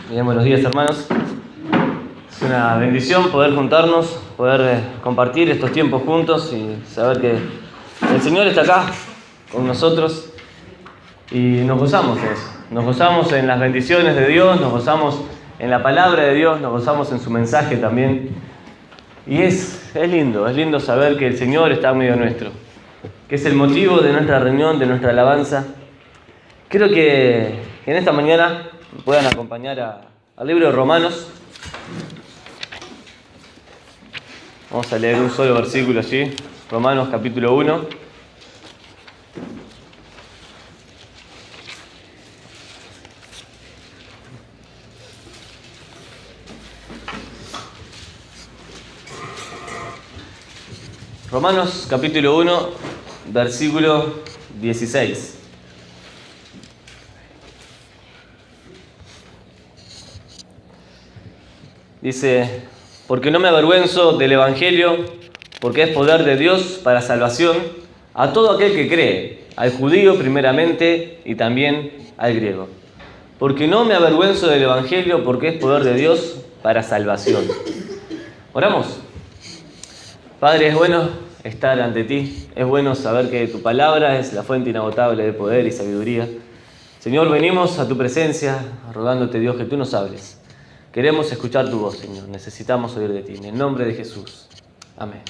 Bien, buenos días, hermanos. Es una bendición poder juntarnos, poder compartir estos tiempos juntos y saber que el Señor está acá con nosotros y nos gozamos en eso. Nos gozamos en las bendiciones de Dios, nos gozamos en la palabra de Dios, nos gozamos en su mensaje también. Y es lindo saber que el Señor está en medio nuestro, que es el motivo de nuestra reunión, de nuestra alabanza. Creo que en esta mañana puedan acompañar al libro de Romanos. Vamos a leer un solo versículo allí, Romanos capítulo 1. Romanos capítulo 1, versículo 16. Dice: porque no me avergüenzo del Evangelio, porque es poder de Dios para salvación a todo aquel que cree, al judío primeramente y también al griego. Porque no me avergüenzo del Evangelio, porque es poder de Dios para salvación. Oramos. Padre, es bueno estar ante ti, es bueno saber que tu palabra es la fuente inagotable de poder y sabiduría. Señor, venimos a tu presencia rogándote, Dios, que tú nos hables. Queremos escuchar tu voz, Señor. Necesitamos oír de ti. En el nombre de Jesús. Amén.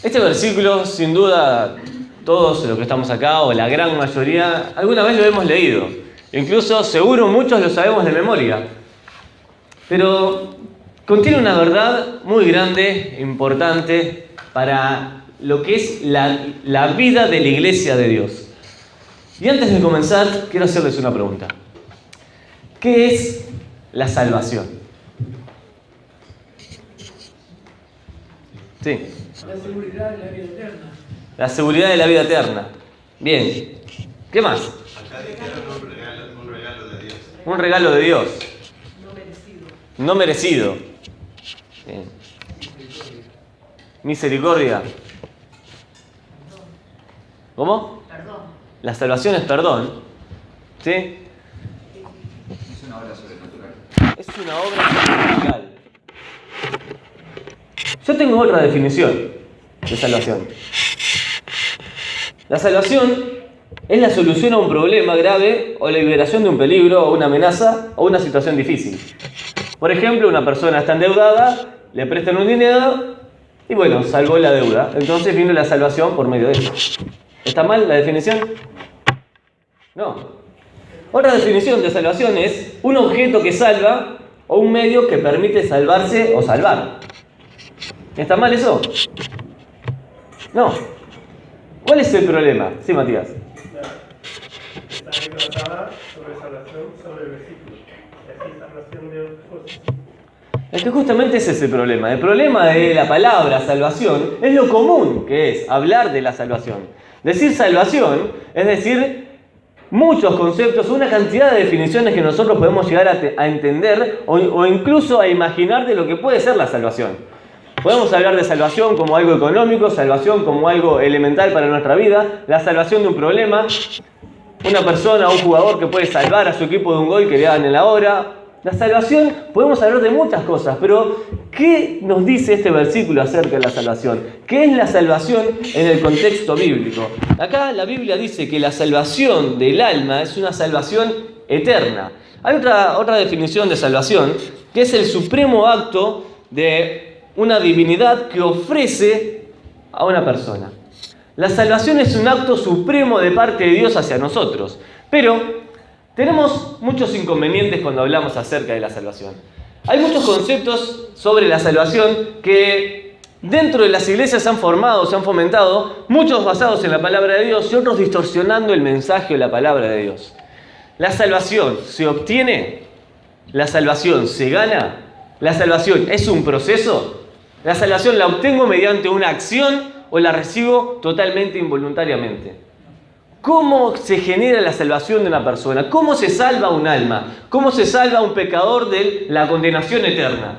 Este versículo, sin duda, todos los que estamos acá, o la gran mayoría, alguna vez lo hemos leído. Incluso, seguro, muchos lo sabemos de memoria. Pero contiene una verdad muy grande, importante, para lo que es la vida de la iglesia de Dios. Y antes de comenzar, quiero hacerles una pregunta. ¿Qué es la salvación? Sí. La seguridad de la vida eterna. La seguridad de la vida eterna. Bien. ¿Qué más? Acá dijeron un regalo de Dios. Un regalo de Dios. No merecido. No merecido. Bien. Misericordia. ¿Cómo? Perdón. La salvación es perdón. ¿Sí? Es una obra sobrenatural. Es una obra sobrenatural. Yo tengo otra definición de salvación. La salvación es la solución a un problema grave o la liberación de un peligro o una amenaza o una situación difícil. Por ejemplo, una persona está endeudada, le prestan un dinero y bueno, salvó la deuda. Entonces vino la salvación por medio de eso. ¿Está mal la definición? No. Otra definición de salvación es un objeto que salva o un medio que permite salvarse o salvar. ¿Está mal eso? No. ¿Cuál es el problema? Sí, Matías. Está ahí tratada sobre salvación, sobre el versículo. Y así salvación de otras cosas. Es que justamente ese es el problema. El problema de la palabra salvación es lo común que es hablar de la salvación. Decir salvación es decir muchos conceptos, una cantidad de definiciones que nosotros podemos llegar a entender o incluso a imaginar de lo que puede ser la salvación. Podemos hablar de salvación como algo económico, salvación como algo elemental para nuestra vida, la salvación de un problema, una persona, un jugador que puede salvar a su equipo de un gol que le hagan en la hora. La salvación, podemos hablar de muchas cosas, pero ¿qué nos dice este versículo acerca de la salvación? ¿Qué es la salvación en el contexto bíblico? Acá la Biblia dice que la salvación del alma es una salvación eterna. Hay otra definición de salvación, que es el supremo acto de una divinidad que ofrece a una persona. La salvación es un acto supremo de parte de Dios hacia nosotros, pero tenemos muchos inconvenientes cuando hablamos acerca de la salvación. Hay muchos conceptos sobre la salvación que dentro de las iglesias se han formado, se han fomentado, muchos basados en la palabra de Dios y otros distorsionando el mensaje de la palabra de Dios. ¿La salvación se obtiene? ¿La salvación se gana? ¿La salvación es un proceso? ¿La salvación la obtengo mediante una acción o la recibo totalmente involuntariamente? ¿Cómo se genera la salvación de una persona? ¿Cómo se salva un alma? ¿Cómo se salva un pecador de la condenación eterna?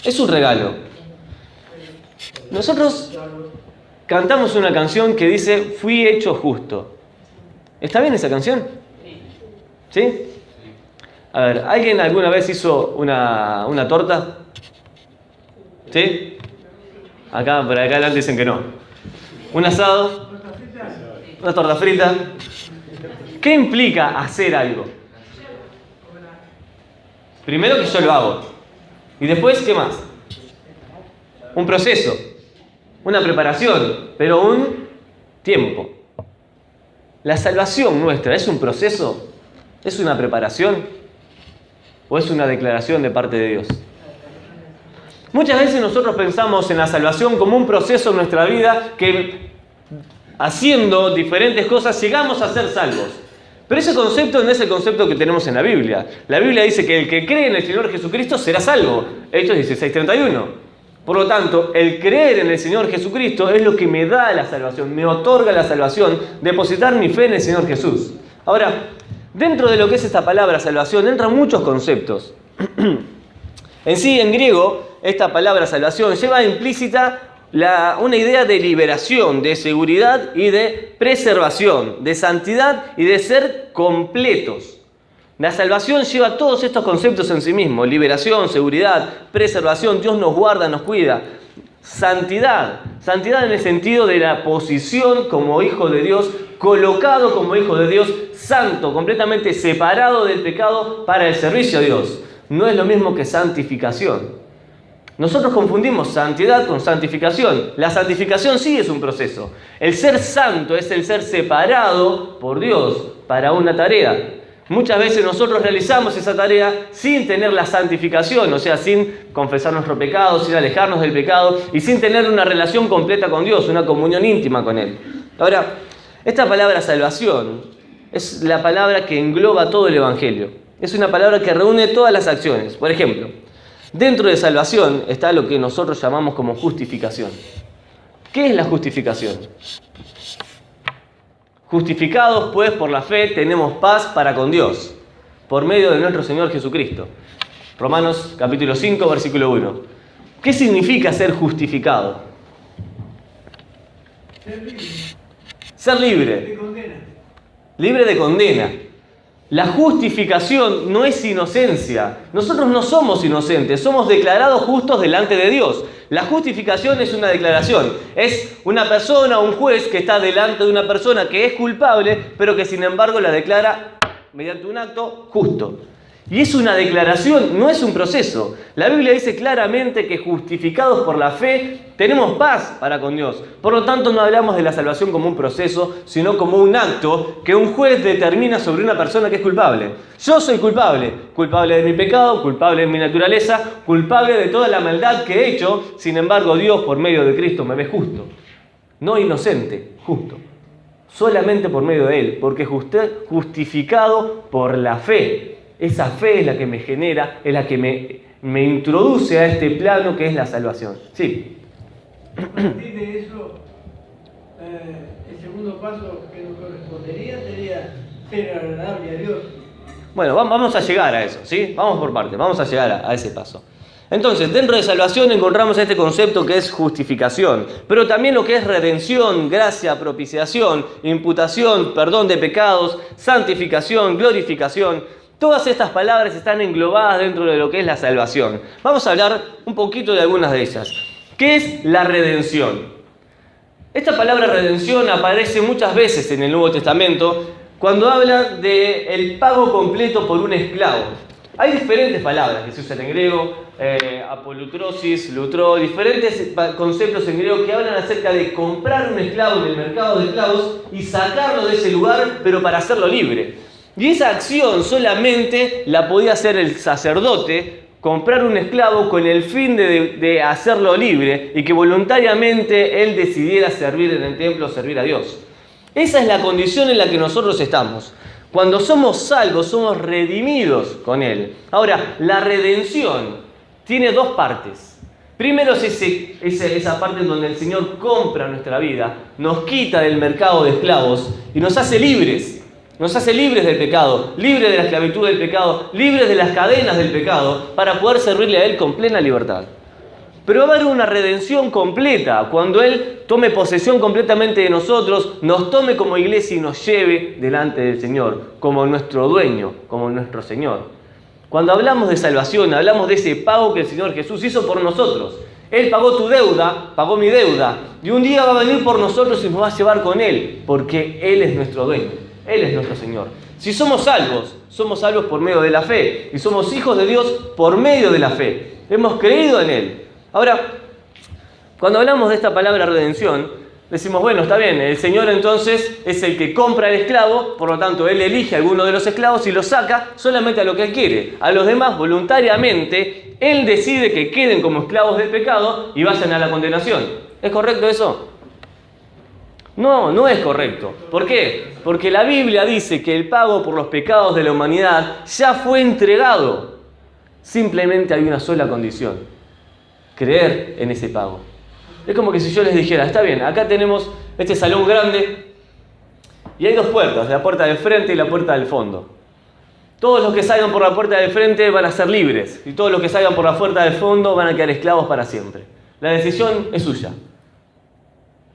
Es un regalo. Nosotros cantamos una canción que dice: fui hecho justo. ¿Está bien esa canción? ¿Sí? A ver, ¿alguien alguna vez hizo una torta? ¿Sí? Acá, por acá adelante dicen que no. ¿Un asado? ¿Una torta frita? ¿Qué implica hacer algo? Primero que yo lo hago. Y después, ¿qué más? Un proceso. Una preparación. Pero un tiempo. ¿La salvación nuestra es un proceso? ¿Es una preparación? ¿O es una declaración de parte de Dios? Muchas veces nosotros pensamos en la salvación como un proceso en nuestra vida que, haciendo diferentes cosas, llegamos a ser salvos. Pero ese concepto no es el concepto que tenemos en la Biblia. La Biblia dice que el que cree en el Señor Jesucristo será salvo. Hechos 16:31. Por lo tanto, el creer en el Señor Jesucristo es lo que me da la salvación, me otorga la salvación, depositar mi fe en el Señor Jesús. Ahora, dentro de lo que es esta palabra salvación, entran muchos conceptos. En sí, en griego, esta palabra salvación lleva implícita una idea de liberación, de seguridad y de preservación, de santidad y de ser completos. La salvación lleva todos estos conceptos en sí mismo: liberación, seguridad, preservación, Dios nos guarda, nos cuida. Santidad en el sentido de la posición como hijo de Dios, colocado como hijo de Dios, santo, completamente separado del pecado para el servicio a Dios. No es lo mismo que santificación. Nosotros confundimos santidad con santificación. La santificación sí es un proceso. El ser santo es el ser separado por Dios para una tarea. Muchas veces nosotros realizamos esa tarea sin tener la santificación, o sea, sin confesar nuestro pecado, sin alejarnos del pecado y sin tener una relación completa con Dios, una comunión íntima con Él. Ahora, esta palabra salvación es la palabra que engloba todo el Evangelio. Es una palabra que reúne todas las acciones. Por ejemplo, dentro de salvación está lo que nosotros llamamos como justificación. ¿Qué es la justificación? Justificados pues por la fe tenemos paz para con Dios, por medio de nuestro Señor Jesucristo. Romanos capítulo 5, versículo 1. ¿Qué significa ser justificado? Ser libre. Te condena. Libre de condena. La justificación no es inocencia. Nosotros no somos inocentes, somos declarados justos delante de Dios. La justificación es una declaración. Es una persona, un juez que está delante de una persona que es culpable, pero que sin embargo la declara mediante un acto justo. Y es una declaración, no es un proceso. La Biblia dice claramente que justificados por la fe tenemos paz para con Dios. Por lo tanto, no hablamos de la salvación como un proceso, sino como un acto que un juez determina sobre una persona que es culpable. Yo soy culpable de mi pecado, culpable de mi naturaleza, culpable de toda la maldad que he hecho. Sin embargo, Dios por medio de Cristo me ve justo. No inocente, justo. Solamente por medio de Él, porque justificado por la fe. Esa fe es la que me genera, es la que me introduce a este plano que es la salvación. Sí. A partir de eso, el segundo paso que nos correspondería sería ser agradable a Dios. Bueno, vamos a llegar a eso, ¿sí? Vamos por partes, vamos a llegar a ese paso. Entonces, dentro de salvación encontramos este concepto que es justificación, pero también lo que es redención, gracia, propiciación, imputación, perdón de pecados, santificación, glorificación. Todas estas palabras están englobadas dentro de lo que es la salvación. Vamos a hablar un poquito de algunas de ellas. ¿Qué es la redención? Esta palabra redención aparece muchas veces en el Nuevo Testamento cuando habla del pago completo por un esclavo. Hay diferentes palabras que se usan en griego, apolutrosis, lutro, diferentes conceptos en griego que hablan acerca de comprar un esclavo en el mercado de esclavos y sacarlo de ese lugar, pero para hacerlo libre. Y esa acción solamente la podía hacer el sacerdote, comprar un esclavo con el fin de hacerlo libre y que voluntariamente él decidiera servir en el templo, servir a Dios. Esa es la condición en la que nosotros estamos. Cuando somos salvos, somos redimidos con Él. Ahora, la redención tiene dos partes. Primero es esa parte en donde el Señor compra nuestra vida, nos quita del mercado de esclavos y nos hace libres. Nos hace libres del pecado, libres de la esclavitud del pecado, libres de las cadenas del pecado, para poder servirle a Él con plena libertad. Pero va a haber una redención completa, cuando Él tome posesión completamente de nosotros, nos tome como iglesia y nos lleve delante del Señor, como nuestro dueño, como nuestro Señor. Cuando hablamos de salvación, hablamos de ese pago que el Señor Jesús hizo por nosotros. Él pagó tu deuda, pagó mi deuda, y un día va a venir por nosotros y nos va a llevar con Él, porque Él es nuestro dueño, Él es nuestro Señor. Si somos salvos por medio de la fe, y somos hijos de Dios por medio de la fe. Hemos creído en Él. Ahora, cuando hablamos de esta palabra redención, decimos, bueno, está bien, el Señor entonces es el que compra al esclavo, por lo tanto, Él elige a alguno de los esclavos y lo saca solamente a lo que Él quiere. A los demás, voluntariamente, Él decide que queden como esclavos del pecado y vayan a la condenación. ¿Es correcto eso? No, no es correcto. ¿Por qué? Porque la Biblia dice que el pago por los pecados de la humanidad ya fue entregado. Simplemente hay una sola condición: creer en ese pago. Es como que si yo les dijera, está bien, acá tenemos este salón grande y hay dos puertas, la puerta del frente y la puerta del fondo. Todos los que salgan por la puerta del frente van a ser libres y todos los que salgan por la puerta del fondo van a quedar esclavos para siempre. La decisión es suya.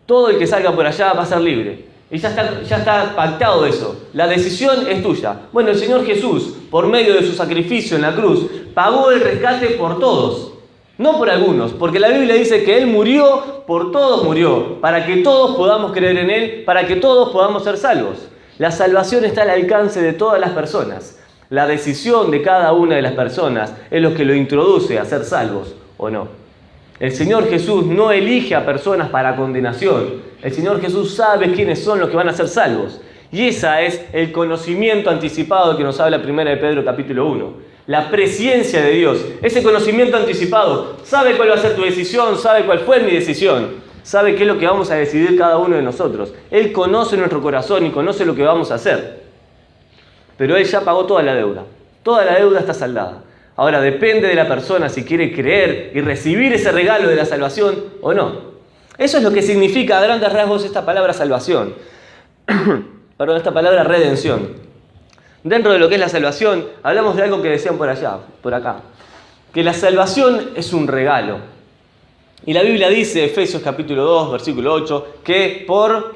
Todo el que salga por allá va a ser libre. Y ya está pactado eso. La decisión es tuya. Bueno, el Señor Jesús, por medio de su sacrificio en la cruz, pagó el rescate por todos. No por algunos, porque la Biblia dice que Él murió, por todos murió, para que todos podamos creer en Él, para que todos podamos ser salvos. La salvación está al alcance de todas las personas. La decisión de cada una de las personas es lo que lo introduce a ser salvos o no. El Señor Jesús no elige a personas para condenación. El Señor Jesús sabe quiénes son los que van a ser salvos. Y ese es el conocimiento anticipado que nos habla 1 de Pedro capítulo 1. La presciencia de Dios, ese conocimiento anticipado. Sabe cuál va a ser tu decisión, sabe cuál fue mi decisión. Sabe qué es lo que vamos a decidir cada uno de nosotros. Él conoce nuestro corazón y conoce lo que vamos a hacer. Pero Él ya pagó toda la deuda. Toda la deuda está saldada. Ahora depende de la persona si quiere creer y recibir ese regalo de la salvación o no. Eso es lo que significa a grandes rasgos esta palabra salvación. Perdón, esta palabra redención. Dentro de lo que es la salvación, hablamos de algo que decían por acá. Que la salvación es un regalo. Y la Biblia dice, Efesios capítulo 2, versículo 8, que por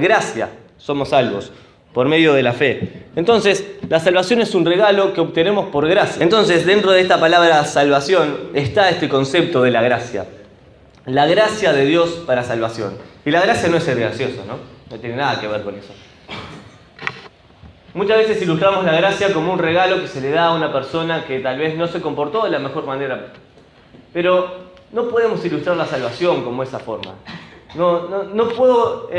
gracia somos salvos, por medio de la fe. Entonces, la salvación es un regalo que obtenemos por gracia. Entonces, dentro de esta palabra salvación está este concepto de la gracia. La gracia de Dios para salvación. Y la gracia no es ser gracioso, ¿no? No tiene nada que ver con eso. Muchas veces ilustramos la gracia como un regalo que se le da a una persona que tal vez no se comportó de la mejor manera. Pero no podemos ilustrar la salvación como esa forma. No puedo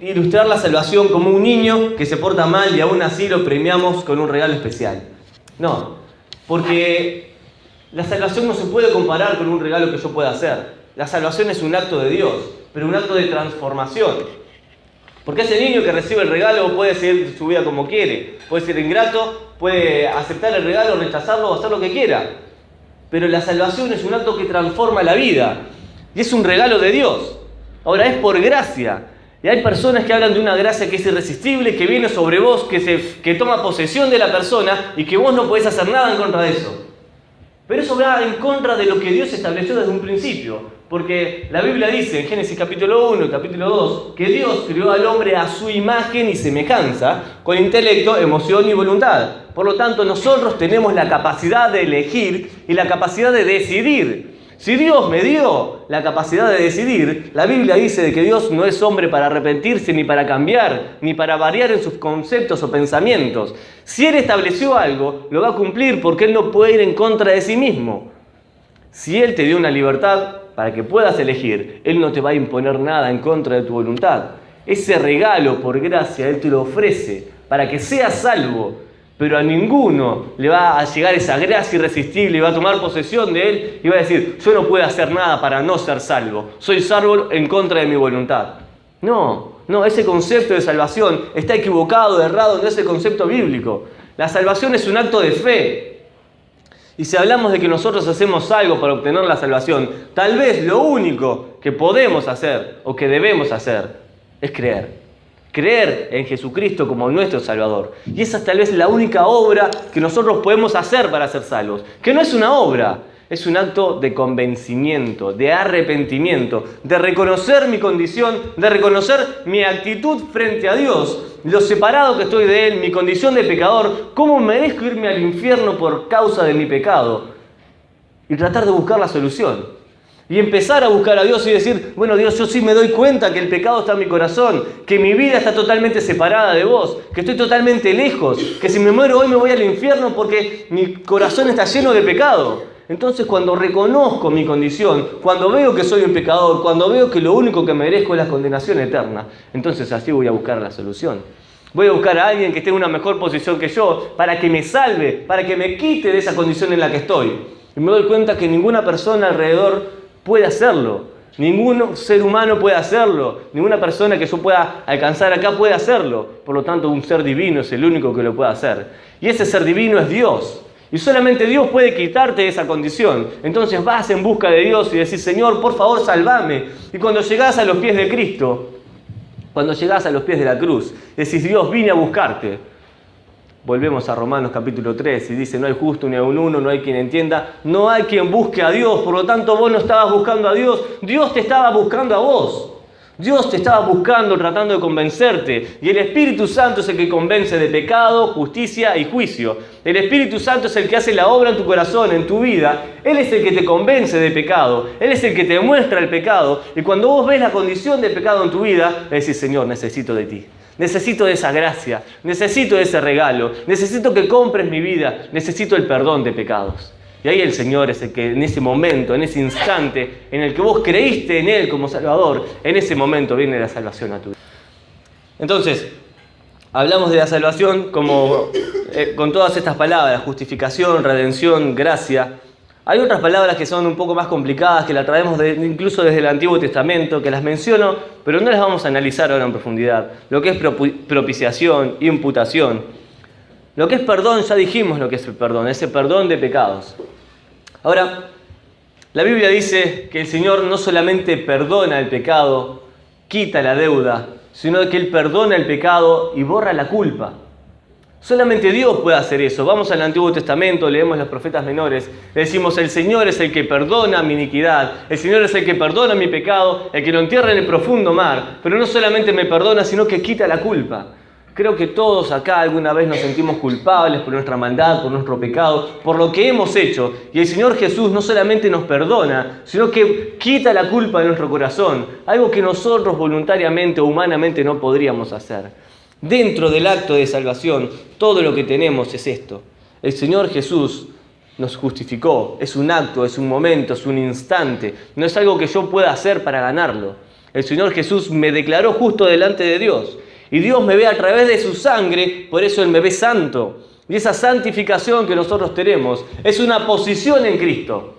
ilustrar la salvación como un niño que se porta mal y aún así lo premiamos con un regalo especial. No, porque la salvación no se puede comparar con un regalo que yo pueda hacer. La salvación es un acto de Dios, pero un acto de transformación. Porque ese niño que recibe el regalo puede seguir su vida como quiere, puede ser ingrato, puede aceptar el regalo, rechazarlo o hacer lo que quiera. Pero la salvación es un acto que transforma la vida y es un regalo de Dios. Ahora, es por gracia. Y hay personas que hablan de una gracia que es irresistible, que viene sobre vos, que toma posesión de la persona y que vos no podés hacer nada en contra de eso. Pero eso va en contra de lo que Dios estableció desde un principio. Porque la Biblia dice en Génesis capítulo 1 y capítulo 2 que Dios creó al hombre a su imagen y semejanza, con intelecto, emoción y voluntad. Por lo tanto, nosotros tenemos la capacidad de elegir y la capacidad de decidir. Si Dios me dio la capacidad de decidir, la Biblia dice de que Dios no es hombre para arrepentirse, ni para cambiar, ni para variar en sus conceptos o pensamientos. Si Él estableció algo, lo va a cumplir porque Él no puede ir en contra de sí mismo. Si Él te dio una libertad para que puedas elegir, Él no te va a imponer nada en contra de tu voluntad. Ese regalo por gracia Él te lo ofrece para que seas salvo. Pero a ninguno le va a llegar esa gracia irresistible y va a tomar posesión de él y va a decir, yo no puedo hacer nada para no ser salvo. Soy salvo en contra de mi voluntad. No, ese concepto de salvación está equivocado, errado, no es el concepto bíblico. La salvación es un acto de fe. Y si hablamos de que nosotros hacemos algo para obtener la salvación, tal vez lo único que podemos hacer o que debemos hacer es creer. Creer en Jesucristo como nuestro Salvador. Y esa es tal vez la única obra que nosotros podemos hacer para ser salvos. Que no es una obra, es un acto de convencimiento, de arrepentimiento, de reconocer mi condición, de reconocer mi actitud frente a Dios, lo separado que estoy de Él, mi condición de pecador, cómo merezco irme al infierno por causa de mi pecado, y tratar de buscar la solución. Y empezar a buscar a Dios y decir, bueno Dios, yo sí me doy cuenta que el pecado está en mi corazón, que mi vida está totalmente separada de vos, que estoy totalmente lejos, que si me muero hoy me voy al infierno porque mi corazón está lleno de pecado. Entonces cuando reconozco mi condición, cuando veo que soy un pecador, cuando veo que lo único que merezco es la condenación eterna, entonces así voy a buscar la solución. Voy a buscar a alguien que esté en una mejor posición que yo para que me salve, para que me quite de esa condición en la que estoy. Y me doy cuenta que ninguna persona alrededor puede hacerlo. Ningún ser humano puede hacerlo. Ninguna persona que yo pueda alcanzar acá puede hacerlo. Por lo tanto, un ser divino es el único que lo puede hacer. Y ese ser divino es Dios. Y solamente Dios puede quitarte de esa condición. Entonces vas en busca de Dios y decís, Señor, por favor, sálvame. Y cuando llegás a los pies de Cristo, cuando llegás a los pies de la cruz, decís, Dios, vine a buscarte. Volvemos a Romanos capítulo 3 y dice, no hay justo ni aun uno, no hay quien entienda, no hay quien busque a Dios, por lo tanto vos no estabas buscando a Dios, Dios te estaba buscando a vos. Dios te estaba buscando, tratando de convencerte. Y el Espíritu Santo es el que convence de pecado, justicia y juicio. El Espíritu Santo es el que hace la obra en tu corazón, en tu vida. Él es el que te convence de pecado. Él es el que te muestra el pecado. Y cuando vos ves la condición de pecado en tu vida, le decís, Señor, necesito de ti. Necesito de esa gracia. Necesito de ese regalo. Necesito que compres mi vida. Necesito el perdón de pecados. Y ahí el Señor es el que en ese momento, en ese instante en el que vos creíste en Él como Salvador, en ese momento viene la salvación a tu vida. Entonces, hablamos de la salvación como, con todas estas palabras, justificación, redención, gracia. Hay otras palabras que son un poco más complicadas, que las traemos incluso desde el Antiguo Testamento, que las menciono, pero no las vamos a analizar ahora en profundidad. Lo que es propiciación, imputación. Lo que es perdón, ya dijimos lo que es el perdón, ese perdón de pecados. Ahora, la Biblia dice que el Señor no solamente perdona el pecado, quita la deuda, sino que Él perdona el pecado y borra la culpa. Solamente Dios puede hacer eso. Vamos al Antiguo Testamento, leemos los profetas menores, le decimos, el Señor es el que perdona mi iniquidad, el Señor es el que perdona mi pecado, el que lo entierra en el profundo mar, pero no solamente me perdona, sino que quita la culpa. Creo que todos acá alguna vez nos sentimos culpables por nuestra maldad, por nuestro pecado, por lo que hemos hecho. Y el Señor Jesús no solamente nos perdona, sino que quita la culpa de nuestro corazón, algo que nosotros voluntariamente o humanamente no podríamos hacer. Dentro del acto de salvación, todo lo que tenemos es esto. El Señor Jesús nos justificó, es un acto, es un momento, es un instante, no es algo que yo pueda hacer para ganarlo. El Señor Jesús me declaró justo delante de Dios. Y Dios me ve a través de su sangre, por eso Él me ve santo. Y esa santificación que nosotros tenemos es una posición en Cristo.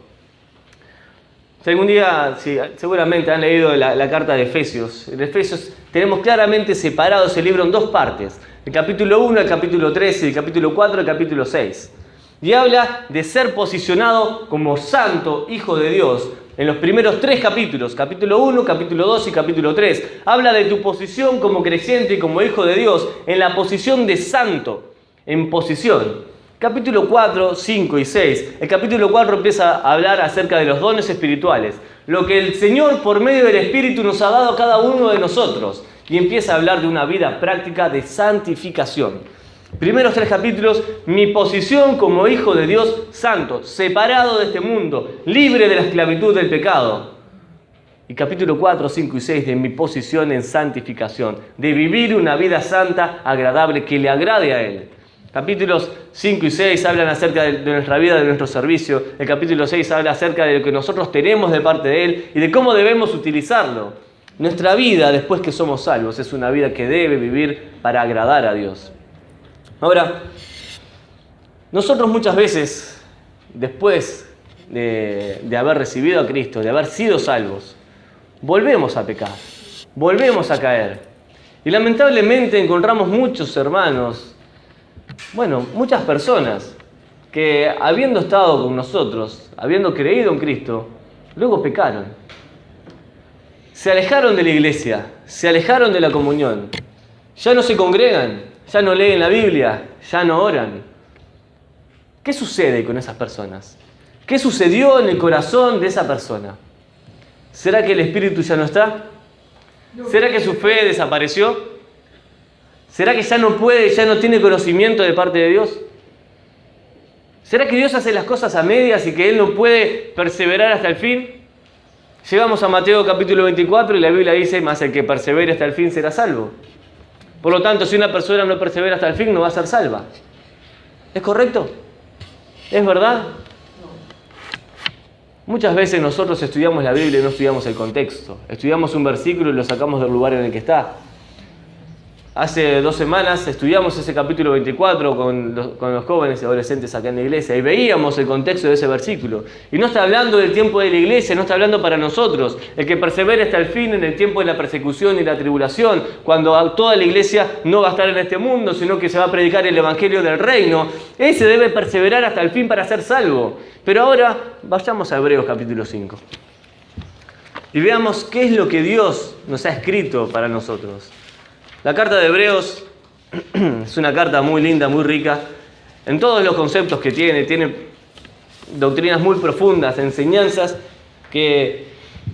Si algún día, sí, seguramente han leído la carta de Efesios. En Efesios tenemos claramente separado ese libro en dos partes. El capítulo 1, el capítulo 3 y el capítulo 4, el capítulo 6. Y habla de ser posicionado como santo, hijo de Dios. En los primeros 3 capítulos, capítulo 1, capítulo 2 y capítulo 3, habla de tu posición como creyente y como hijo de Dios, en la posición de santo, en posición. Capítulo 4, 5 y 6. El capítulo 4 empieza a hablar acerca de los dones espirituales, lo que el Señor por medio del Espíritu nos ha dado a cada uno de nosotros, y empieza a hablar de una vida práctica de santificación. Primeros 3 capítulos, mi posición como hijo de Dios santo, separado de este mundo, libre de la esclavitud del pecado. Y capítulo 4, 5 y 6 de mi posición en santificación, de vivir una vida santa, agradable, que le agrade a Él. Capítulos 5 y 6 hablan acerca de nuestra vida, de nuestro servicio. El capítulo 6 habla acerca de lo que nosotros tenemos de parte de Él y de cómo debemos utilizarlo. Nuestra vida, después que somos salvos, es una vida que debe vivir para agradar a Dios. Ahora, nosotros muchas veces, después de haber recibido a Cristo, de haber sido salvos, volvemos a pecar, volvemos a caer. Y lamentablemente encontramos muchos hermanos, muchas personas que habiendo estado con nosotros, habiendo creído en Cristo, luego pecaron. Se alejaron de la iglesia, se alejaron de la comunión, ya no se congregan. Ya no leen la Biblia, ya no oran. ¿Qué sucede con esas personas? ¿Qué sucedió en el corazón de esa persona? ¿Será que el espíritu ya no está? ¿Será que su fe desapareció? ¿Será que ya no puede, ya no tiene conocimiento de parte de Dios? ¿Será que Dios hace las cosas a medias y que Él no puede perseverar hasta el fin? Llegamos a Mateo capítulo 24 y la Biblia dice, más el que persevere hasta el fin será salvo. Por lo tanto, si una persona no persevera hasta el fin, no va a ser salva. ¿Es correcto? ¿Es verdad? Muchas veces nosotros estudiamos la Biblia y no estudiamos el contexto. Estudiamos un versículo y lo sacamos del lugar en el que está. Hace 2 semanas estudiamos ese capítulo 24 con los jóvenes y adolescentes acá en la iglesia y veíamos el contexto de ese versículo. Y no está hablando del tiempo de la iglesia, no está hablando para nosotros. El que persevere hasta el fin en el tiempo de la persecución y la tribulación, cuando toda la iglesia no va a estar en este mundo, sino que se va a predicar el evangelio del reino, ese debe perseverar hasta el fin para ser salvo. Pero ahora vayamos a Hebreos capítulo 5 y veamos qué es lo que Dios nos ha escrito para nosotros. La carta de Hebreos es una carta muy linda, muy rica, en todos los conceptos que tiene doctrinas muy profundas, enseñanzas que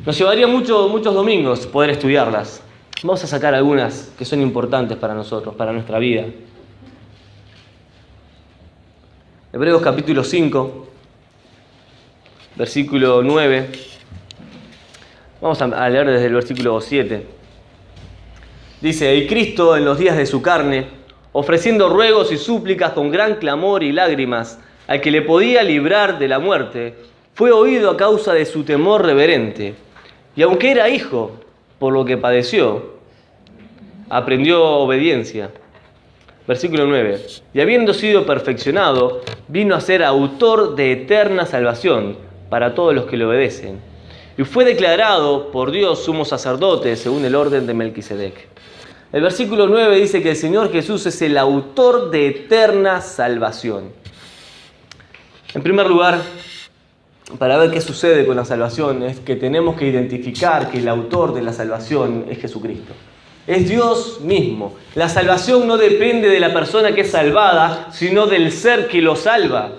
nos llevaría muchos domingos poder estudiarlas. Vamos a sacar algunas que son importantes para nosotros, para nuestra vida. Hebreos capítulo 5, versículo 9. Vamos a leer desde el versículo 7. Dice, y Cristo en los días de su carne, ofreciendo ruegos y súplicas con gran clamor y lágrimas, al que le podía librar de la muerte, fue oído a causa de su temor reverente. Y aunque era hijo, por lo que padeció, aprendió obediencia. Versículo 9. Y habiendo sido perfeccionado, vino a ser autor de eterna salvación para todos los que le obedecen. Y fue declarado por Dios sumo sacerdote según el orden de Melquisedec. El versículo 9 dice que el Señor Jesús es el autor de eterna salvación. En primer lugar, para ver qué sucede con la salvación, es que tenemos que identificar que el autor de la salvación es Jesucristo. Es Dios mismo. La salvación no depende de la persona que es salvada, sino del ser que lo salva.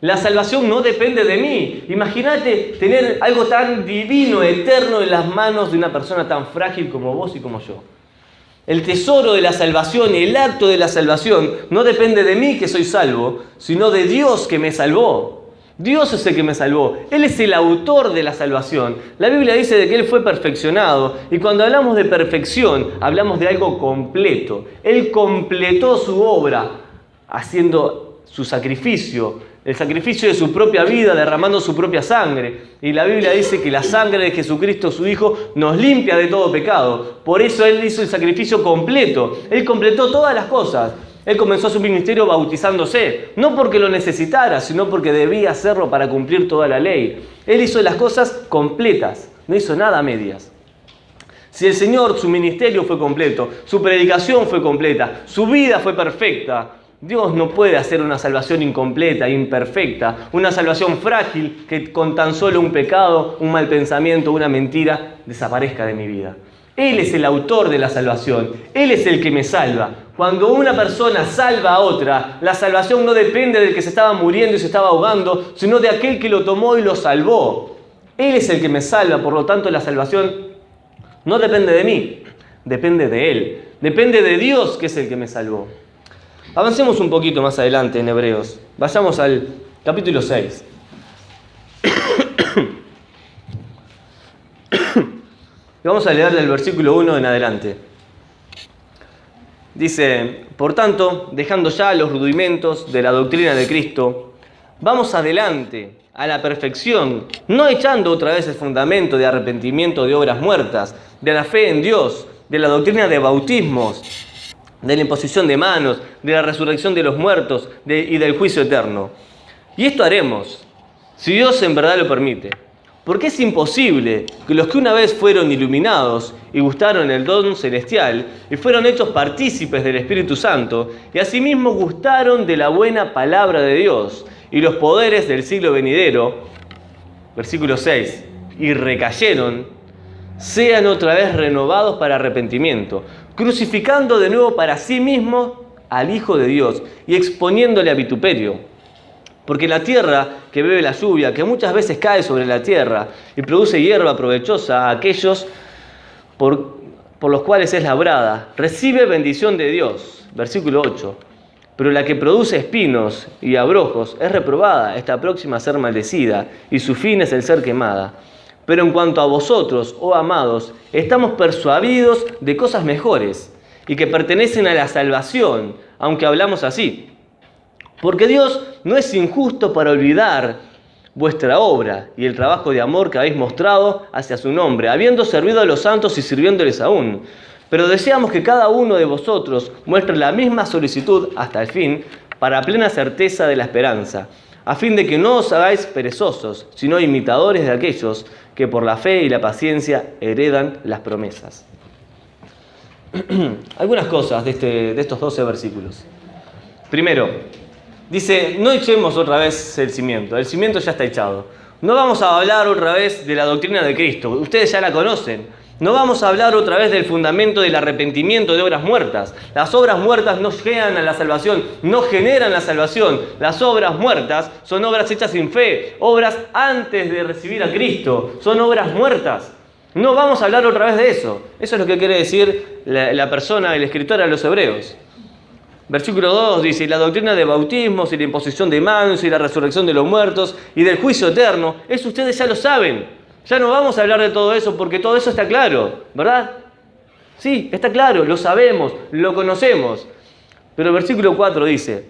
La salvación no depende de mí. Imagínate tener algo tan divino, eterno en las manos de una persona tan frágil como vos y como yo. El tesoro de la salvación, el acto de la salvación, no depende de mí que soy salvo, sino de Dios que me salvó. Dios es el que me salvó. Él es el autor de la salvación. La Biblia dice de que Él fue perfeccionado. Y cuando hablamos de perfección, hablamos de algo completo. Él completó su obra haciendo su sacrificio. El sacrificio de su propia vida, derramando su propia sangre. Y la Biblia dice que la sangre de Jesucristo, su Hijo, nos limpia de todo pecado. Por eso Él hizo el sacrificio completo. Él completó todas las cosas. Él comenzó su ministerio bautizándose. No porque lo necesitara, sino porque debía hacerlo para cumplir toda la ley. Él hizo las cosas completas. No hizo nada a medias. Si el Señor, su ministerio fue completo, su predicación fue completa, su vida fue perfecta, Dios no puede hacer una salvación incompleta, imperfecta, una salvación frágil que con tan solo un pecado, un mal pensamiento, una mentira, desaparezca de mi vida. Él es el autor de la salvación, Él es el que me salva. Cuando una persona salva a otra, la salvación no depende del que se estaba muriendo y se estaba ahogando, sino de aquel que lo tomó y lo salvó. Él es el que me salva, por lo tanto la salvación no depende de mí, depende de Él, depende de Dios que es el que me salvó. Avancemos un poquito más adelante en Hebreos. Vayamos al capítulo 6. Y vamos a leer del versículo 1 en adelante. Dice, por tanto, dejando ya los rudimentos de la doctrina de Cristo, vamos adelante a la perfección, no echando otra vez el fundamento de arrepentimiento de obras muertas, de la fe en Dios, de la doctrina de bautismos, de la imposición de manos, de la resurrección de los muertos y del juicio eterno. Y esto haremos, si Dios en verdad lo permite. Porque es imposible que los que una vez fueron iluminados y gustaron el don celestial y fueron hechos partícipes del Espíritu Santo y asimismo gustaron de la buena palabra de Dios y los poderes del siglo venidero, versículo 6, y recayeron, sean otra vez renovados para arrepentimiento, crucificando de nuevo para sí mismo al Hijo de Dios y exponiéndole a vituperio. Porque la tierra que bebe la lluvia, que muchas veces cae sobre la tierra y produce hierba provechosa a aquellos por los cuales es labrada, recibe bendición de Dios. Versículo 8. Pero la que produce espinos y abrojos es reprobada, está próxima a ser maldecida, y su fin es el ser quemada. Pero en cuanto a vosotros, oh amados, estamos persuadidos de cosas mejores y que pertenecen a la salvación, aunque hablamos así. Porque Dios no es injusto para olvidar vuestra obra y el trabajo de amor que habéis mostrado hacia su nombre, habiendo servido a los santos y sirviéndoles aún. Pero deseamos que cada uno de vosotros muestre la misma solicitud hasta el fin, para plena certeza de la esperanza, a fin de que no os hagáis perezosos, sino imitadores de aquellos que por la fe y la paciencia heredan las promesas. Algunas cosas de estos 12 versículos. Primero, dice, no echemos otra vez el cimiento ya está echado. No vamos a hablar otra vez de la doctrina de Cristo, ustedes ya la conocen. No vamos a hablar otra vez del fundamento del arrepentimiento de obras muertas. Las obras muertas no llegan a la salvación, no generan la salvación. Las obras muertas son obras hechas sin fe, obras antes de recibir a Cristo, son obras muertas. No vamos a hablar otra vez de eso. Eso es lo que quiere decir la persona, el escritor a los Hebreos. Versículo 2 dice, la doctrina de bautismos y la imposición de manos y la resurrección de los muertos y del juicio eterno, eso ustedes ya lo saben. Ya no vamos a hablar de todo eso porque todo eso está claro, ¿verdad? Sí, está claro, lo sabemos, lo conocemos. Pero el versículo 4 dice,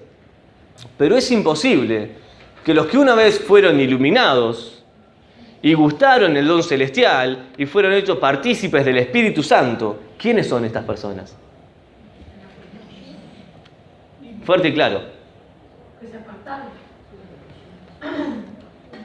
pero es imposible que los que una vez fueron iluminados y gustaron el don celestial y fueron hechos partícipes del Espíritu Santo, ¿quiénes son estas personas? Fuerte y claro.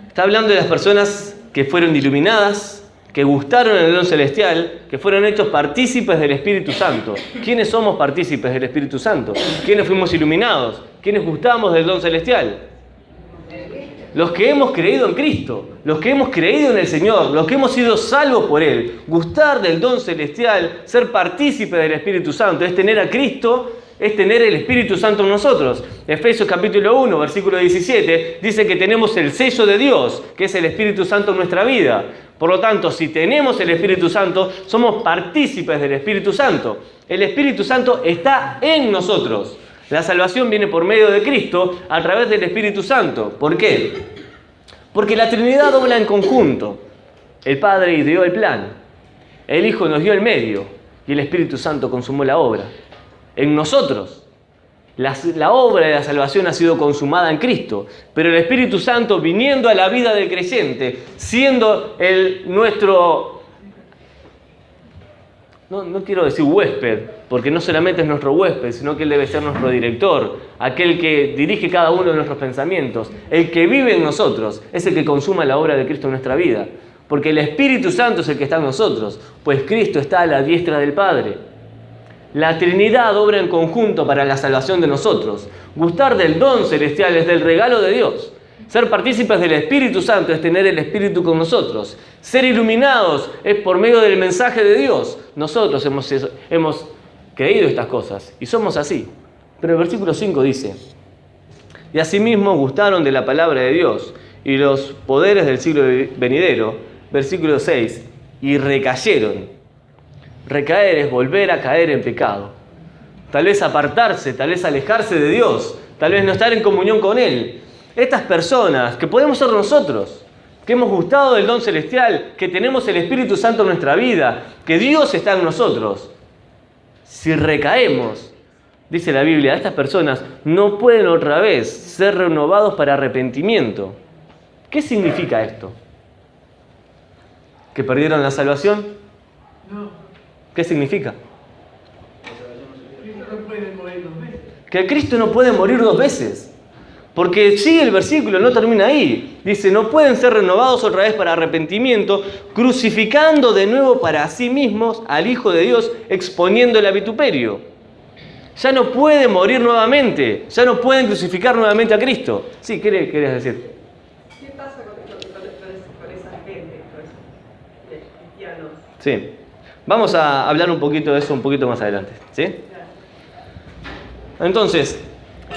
Está hablando de las personas que fueron iluminadas, que gustaron el don celestial, que fueron hechos partícipes del Espíritu Santo. ¿Quiénes somos partícipes del Espíritu Santo? ¿Quiénes fuimos iluminados? ¿Quiénes gustamos del don celestial? Los que hemos creído en Cristo, los que hemos creído en el Señor, los que hemos sido salvos por Él. Gustar del don celestial, ser partícipe del Espíritu Santo, es tener a Cristo, es tener el Espíritu Santo en nosotros. Efesios capítulo 1, versículo 17, dice que tenemos el sello de Dios, que es el Espíritu Santo en nuestra vida. Por lo tanto, si tenemos el Espíritu Santo, somos partícipes del Espíritu Santo. El Espíritu Santo está en nosotros. La salvación viene por medio de Cristo a través del Espíritu Santo. ¿Por qué? Porque la Trinidad obra en conjunto. El Padre ideó el plan, el Hijo nos dio el medio y el Espíritu Santo consumó la obra. En nosotros, la obra de la salvación ha sido consumada en Cristo, pero el Espíritu Santo viniendo a la vida del creyente, siendo nuestro, no quiero decir huésped, porque no solamente es nuestro huésped, sino que Él debe ser nuestro director, aquel que dirige cada uno de nuestros pensamientos, el que vive en nosotros, es el que consuma la obra de Cristo en nuestra vida, porque el Espíritu Santo es el que está en nosotros, pues Cristo está a la diestra del Padre. La Trinidad obra en conjunto para la salvación de nosotros. Gustar del don celestial es del regalo de Dios. Ser partícipes del Espíritu Santo es tener el Espíritu con nosotros. Ser iluminados es por medio del mensaje de Dios. Nosotros hemos creído estas cosas y somos así. Pero el versículo 5 dice, y asimismo gustaron de la palabra de Dios y los poderes del siglo venidero. Versículo 6, y recayeron. Recaer es volver a caer en pecado. Tal vez apartarse, tal vez alejarse de Dios, tal vez no estar en comunión con Él. Estas personas, que podemos ser nosotros, que hemos gustado del don celestial, que tenemos el Espíritu Santo en nuestra vida, que Dios está en nosotros. Si recaemos, dice la Biblia, estas personas no pueden otra vez ser renovados para arrepentimiento. ¿Qué significa esto? ¿Que perdieron la salvación? No. ¿Qué significa? Cristo no puede morir 2 veces. Que Cristo no puede morir 2 veces. Porque sigue el versículo, no termina ahí. Dice, no pueden ser renovados otra vez para arrepentimiento, crucificando de nuevo para sí mismos al Hijo de Dios, exponiéndole a vituperio. Ya no puede morir nuevamente, ya no pueden crucificar nuevamente a Cristo. Sí, ¿qué querías decir? ¿Qué pasa con esa gente, con esos cristianos? Sí. Vamos a hablar un poquito de eso un poquito más adelante, ¿sí? Entonces,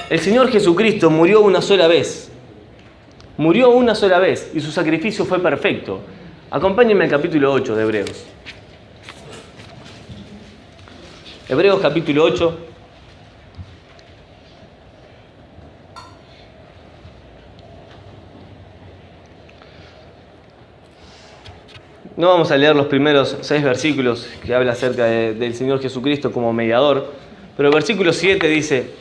el Señor Jesucristo murió una sola vez murió una sola vez y su sacrificio fue perfecto. Acompáñenme al capítulo 8 de Hebreos. Hebreos capítulo 8. No vamos a leer los primeros 6 versículos que habla acerca del Señor Jesucristo como mediador, pero el versículo 7 dice,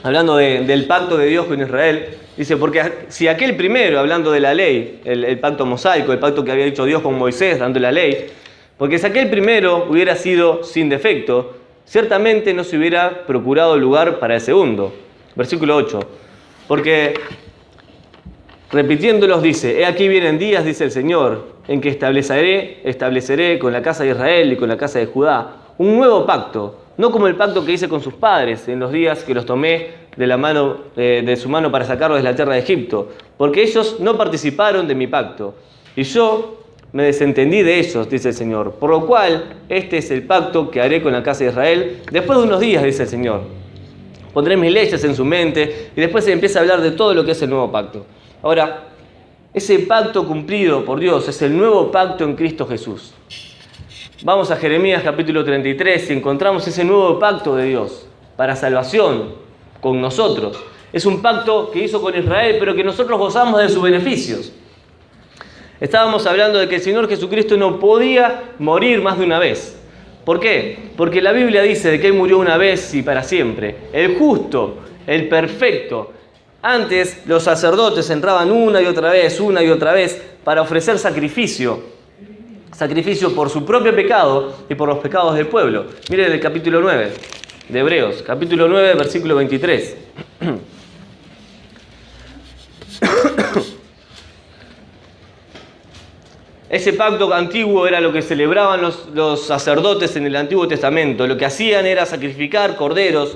hablando del pacto de Dios con Israel, dice, porque si aquel primero, hablando de la ley, el pacto mosaico, el pacto que había hecho Dios con Moisés, dando la ley, porque si aquel primero hubiera sido sin defecto, ciertamente no se hubiera procurado lugar para el segundo. Versículo 8, porque repitiéndolos dice, he aquí vienen días, dice el Señor, en que estableceré con la casa de Israel y con la casa de Judá un nuevo pacto, no como el pacto que hice con sus padres en los días que los tomé de su mano para sacarlos de la tierra de Egipto, porque ellos no participaron de mi pacto, y yo me desentendí de ellos, dice el Señor, por lo cual este es el pacto que haré con la casa de Israel después de unos días, dice el Señor. Pondré mis leyes en su mente, y después se empieza a hablar de todo lo que es el nuevo pacto. Ahora, ese pacto cumplido por Dios es el nuevo pacto en Cristo Jesús. Vamos a Jeremías capítulo 33 y encontramos ese nuevo pacto de Dios para salvación con nosotros. Es un pacto que hizo con Israel, pero que nosotros gozamos de sus beneficios. Estábamos hablando de que el Señor Jesucristo no podía morir más de una vez. ¿Por qué? Porque la Biblia dice de que Él murió una vez y para siempre. El justo, el perfecto. Antes los sacerdotes entraban una y otra vez para ofrecer sacrificio por su propio pecado y por los pecados del pueblo. Miren el capítulo 9 de Hebreos, capítulo 9, versículo 23. Ese pacto antiguo era lo que celebraban los sacerdotes en el Antiguo Testamento. Lo que hacían era sacrificar corderos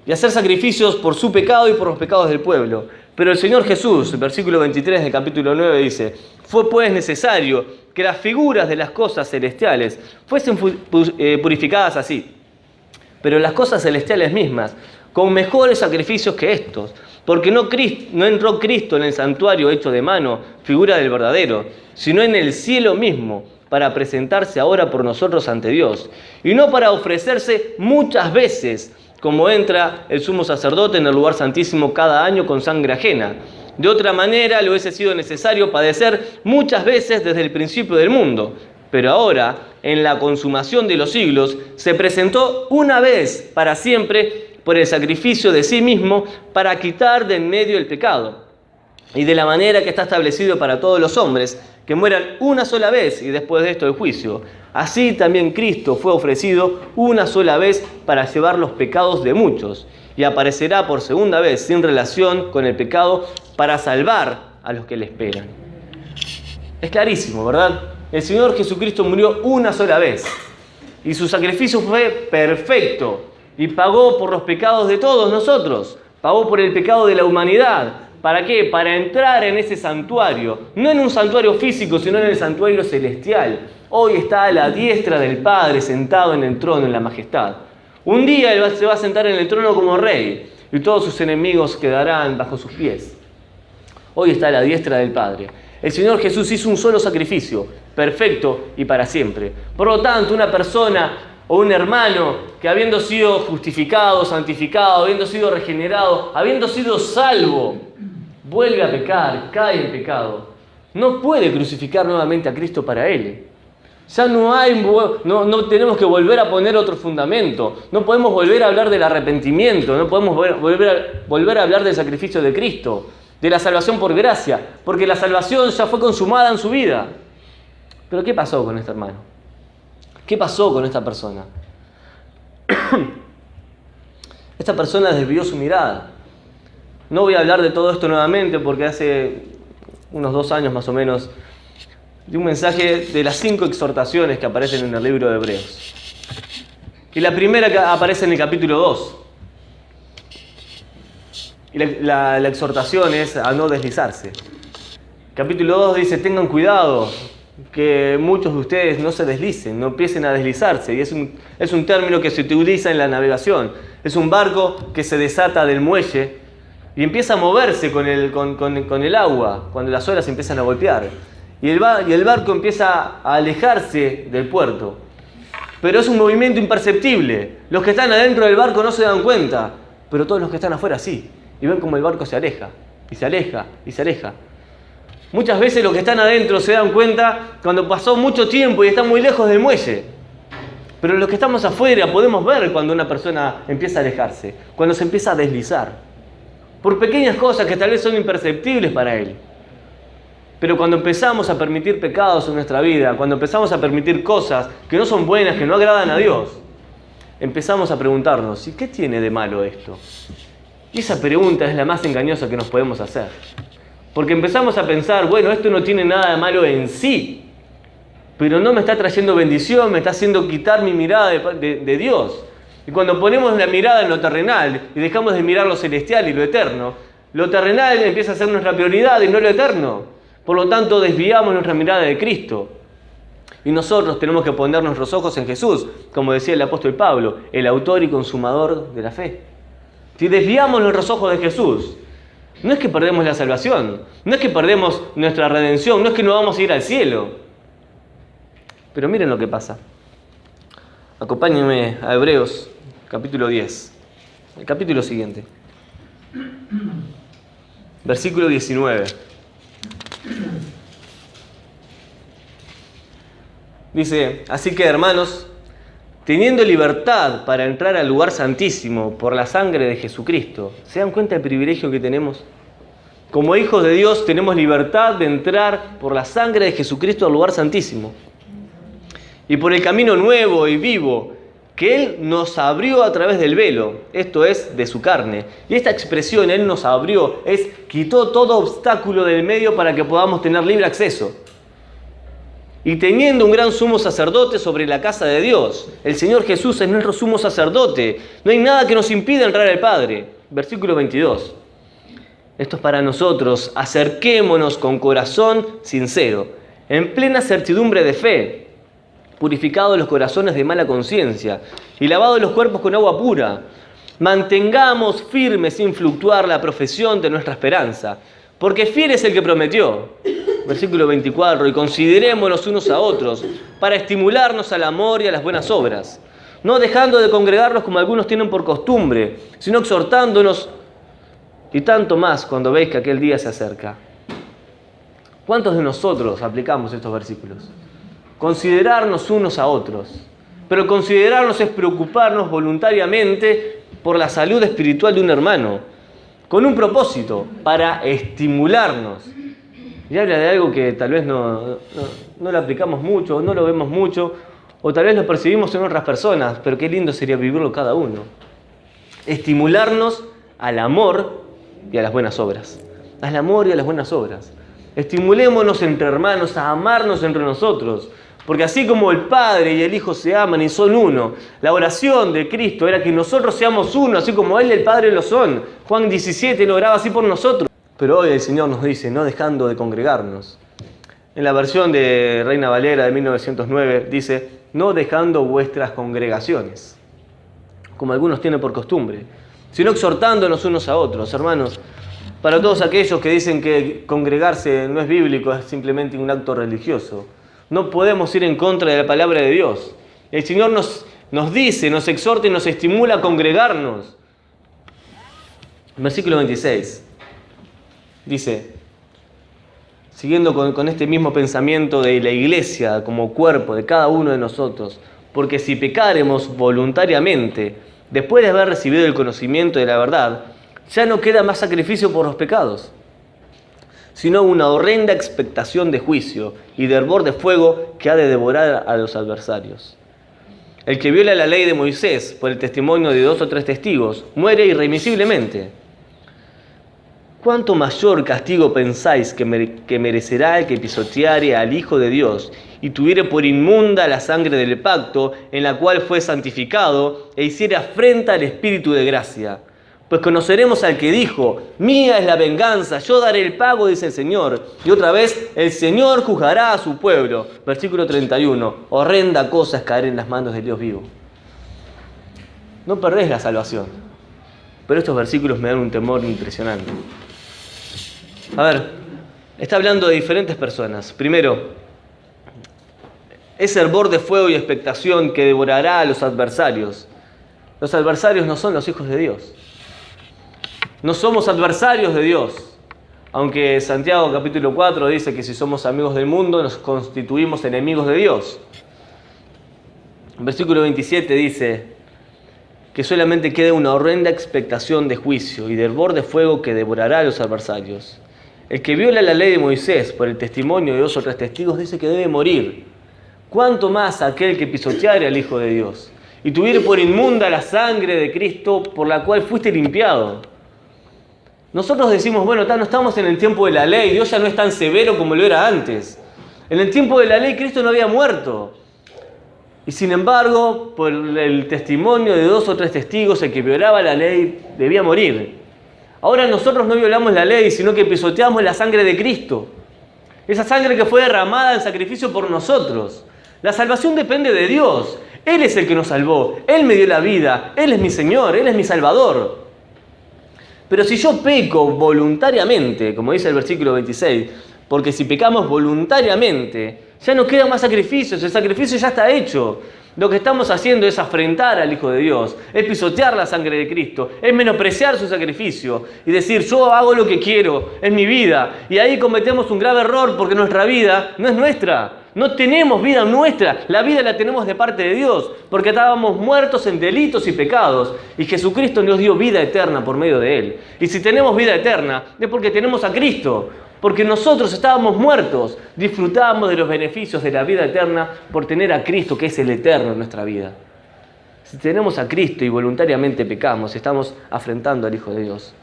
y hacer sacrificios por su pecado y por los pecados del pueblo. Pero el Señor Jesús, el versículo 23 del capítulo 9 dice, fue pues necesario que las figuras de las cosas celestiales fuesen purificadas así, pero las cosas celestiales mismas, con mejores sacrificios que estos, porque no entró Cristo en el santuario hecho de mano, figura del verdadero, sino en el cielo mismo, para presentarse ahora por nosotros ante Dios, y no para ofrecerse muchas veces, como entra el sumo sacerdote en el lugar santísimo cada año con sangre ajena. De otra manera le hubiese sido necesario padecer muchas veces desde el principio del mundo. Pero ahora, en la consumación de los siglos, se presentó una vez para siempre por el sacrificio de sí mismo para quitar de en medio el pecado. Y de la manera que está establecido para todos los hombres, que mueran una sola vez y después de esto el juicio. Así también Cristo fue ofrecido una sola vez para llevar los pecados de muchos, y aparecerá por segunda vez sin relación con el pecado para salvar a los que le esperan. Es clarísimo, ¿verdad? El Señor Jesucristo murió una sola vez, y su sacrificio fue perfecto, y pagó por los pecados de todos nosotros, pagó por el pecado de la humanidad. ¿Para qué? Para entrar en ese santuario, no en un santuario físico, sino en el santuario celestial. Hoy está a la diestra del Padre, sentado en el trono, en la majestad. Un día Él se va a sentar en el trono como rey, y todos sus enemigos quedarán bajo sus pies. Hoy está a la diestra del Padre. El Señor Jesús hizo un solo sacrificio, perfecto y para siempre. Por lo tanto, una persona o un hermano que habiendo sido justificado, santificado, habiendo sido regenerado, habiendo sido salvo, vuelve a pecar, cae en pecado, no puede crucificar nuevamente a Cristo para él. Ya no tenemos que volver a poner otro fundamento, no podemos volver a hablar del arrepentimiento, no podemos volver a hablar del sacrificio de Cristo, de la salvación por gracia, porque la salvación ya fue consumada en su vida. Pero ¿qué pasó con este hermano? ¿Qué pasó con esta persona? Esta persona desvió su mirada. No voy a hablar de todo esto nuevamente porque hace unos 2 años más o menos de un mensaje de las 5 exhortaciones que aparecen en el libro de Hebreos. Y la primera que aparece en el capítulo 2. Y la exhortación es a no deslizarse. El capítulo 2 dice, tengan cuidado que muchos de ustedes no se deslicen, no empiecen a deslizarse. Y es un término que se utiliza en la navegación. Es un barco que se desata del muelle y empieza a moverse con el agua cuando las olas empiezan a golpear. Y el barco empieza a alejarse del puerto. Pero es un movimiento imperceptible. Los que están adentro del barco no se dan cuenta, pero todos los que están afuera sí. Y ven como el barco se aleja, y se aleja, y se aleja. Muchas veces los que están adentro se dan cuenta cuando pasó mucho tiempo y están muy lejos del muelle. Pero los que estamos afuera podemos ver cuando una persona empieza a alejarse, cuando se empieza a deslizar, por pequeñas cosas que tal vez son imperceptibles para él. Pero cuando empezamos a permitir pecados en nuestra vida, cuando empezamos a permitir cosas que no son buenas, que no agradan a Dios, empezamos a preguntarnos, ¿y qué tiene de malo esto? Y esa pregunta es la más engañosa que nos podemos hacer. Porque empezamos a pensar, bueno, esto no tiene nada de malo en sí, pero no me está trayendo bendición, me está haciendo quitar mi mirada de Dios. Y cuando ponemos la mirada en lo terrenal y dejamos de mirar lo celestial y lo eterno, lo terrenal empieza a ser nuestra prioridad y no lo eterno. Por lo tanto, desviamos nuestra mirada de Cristo. Y nosotros tenemos que poner nuestros ojos en Jesús, como decía el apóstol Pablo, el autor y consumador de la fe. Si desviamos nuestros ojos de Jesús, no es que perdemos la salvación, no es que perdemos nuestra redención, no es que no vamos a ir al cielo. Pero miren lo que pasa. Acompáñenme a Hebreos, capítulo 10, el capítulo siguiente. Versículo 19. Dice, así que hermanos, teniendo libertad para entrar al lugar santísimo por la sangre de Jesucristo, ¿se dan cuenta del privilegio que tenemos? Como hijos de Dios tenemos libertad de entrar por la sangre de Jesucristo al lugar santísimo. Y por el camino nuevo y vivo que Él nos abrió a través del velo, esto es, de su carne. Y esta expresión, Él nos abrió, es quitó todo obstáculo del medio para que podamos tener libre acceso. Y teniendo un gran sumo sacerdote sobre la casa de Dios, el Señor Jesús es nuestro sumo sacerdote. No hay nada que nos impida entrar al Padre. Versículo 22. Esto es para nosotros. Acerquémonos con corazón sincero, en plena certidumbre de fe, purificados los corazones de mala conciencia y lavados los cuerpos con agua pura. Mantengamos firme sin fluctuar la profesión de nuestra esperanza, porque fiel es el que prometió. Versículo 24, y considerémonos unos a otros para estimularnos al amor y a las buenas obras, no dejando de congregarnos como algunos tienen por costumbre, sino exhortándonos, y tanto más cuando veis que aquel día se acerca. ¿Cuántos de nosotros aplicamos estos versículos? Considerarnos unos a otros, pero considerarnos es preocuparnos voluntariamente por la salud espiritual de un hermano, con un propósito, para estimularnos. Y habla de algo que tal vez no lo aplicamos mucho, no lo vemos mucho, o tal vez lo percibimos en otras personas, pero qué lindo sería vivirlo cada uno. Estimularnos al amor y a las buenas obras. Al amor y a las buenas obras. Estimulémonos entre hermanos a amarnos entre nosotros, porque así como el Padre y el Hijo se aman y son uno, la oración de Cristo era que nosotros seamos uno, así como Él y el Padre lo son. Juan 17 lo oraba así por nosotros. Pero hoy el Señor nos dice, no dejando de congregarnos. En la versión de Reina Valera de 1909 dice, no dejando vuestras congregaciones, como algunos tienen por costumbre, sino exhortándonos unos a otros. Hermanos, para todos aquellos que dicen que congregarse no es bíblico, es simplemente un acto religioso, no podemos ir en contra de la palabra de Dios. El Señor nos dice, nos exhorta y nos estimula a congregarnos. Versículo 26. Dice, siguiendo con este mismo pensamiento de la iglesia como cuerpo de cada uno de nosotros, porque si pecaremos voluntariamente, después de haber recibido el conocimiento de la verdad, ya no queda más sacrificio por los pecados, sino una horrenda expectación de juicio y de hervor de fuego que ha de devorar a los adversarios. El que viola la ley de Moisés por el testimonio de 2 o 3 testigos, muere irremisiblemente. ¿Cuánto mayor castigo pensáis que merecerá el que pisoteare al Hijo de Dios y tuviere por inmunda la sangre del pacto en la cual fue santificado e hiciere afrenta al Espíritu de gracia? Pues conoceremos al que dijo, mía es la venganza, yo daré el pago, dice el Señor. Y otra vez, el Señor juzgará a su pueblo. Versículo 31, horrenda cosa es caer en las manos del Dios vivo. No perdés la salvación, pero estos versículos me dan un temor impresionante. A ver, está hablando de diferentes personas. Primero, ese hervor de fuego y expectación que devorará a los adversarios. Los adversarios no son los hijos de Dios. No somos adversarios de Dios. Aunque Santiago capítulo 4 dice que si somos amigos del mundo nos constituimos enemigos de Dios. El versículo 27 dice que solamente queda una horrenda expectación de juicio y de hervor de fuego que devorará a los adversarios. El que viola la ley de Moisés por el testimonio de 2 o 3 testigos dice que debe morir. ¿Cuánto más aquel que pisoteare al Hijo de Dios y tuviere por inmunda la sangre de Cristo por la cual fuiste limpiado? Nosotros decimos, bueno, no estamos en el tiempo de la ley, Dios ya no es tan severo como lo era antes. En el tiempo de la ley Cristo no había muerto. Y sin embargo, por el testimonio de 2 o 3 testigos, el que violaba la ley debía morir. Ahora nosotros no violamos la ley, sino que pisoteamos la sangre de Cristo. Esa sangre que fue derramada en sacrificio por nosotros. La salvación depende de Dios. Él es el que nos salvó. Él me dio la vida. Él es mi Señor. Él es mi Salvador. Pero si yo peco voluntariamente, como dice el versículo 26, porque si pecamos voluntariamente, ya no quedan más sacrificios, el sacrificio ya está hecho. Lo que estamos haciendo es afrentar al Hijo de Dios, es pisotear la sangre de Cristo, es menospreciar su sacrificio y decir, yo hago lo que quiero, es mi vida. Y ahí cometemos un grave error porque nuestra vida no es nuestra. No tenemos vida nuestra, la vida la tenemos de parte de Dios, porque estábamos muertos en delitos y pecados, y Jesucristo nos dio vida eterna por medio de Él. Y si tenemos vida eterna, es porque tenemos a Cristo, porque nosotros estábamos muertos, disfrutábamos de los beneficios de la vida eterna por tener a Cristo, que es el eterno en nuestra vida. Si tenemos a Cristo y voluntariamente pecamos, estamos afrentando al Hijo de Dios.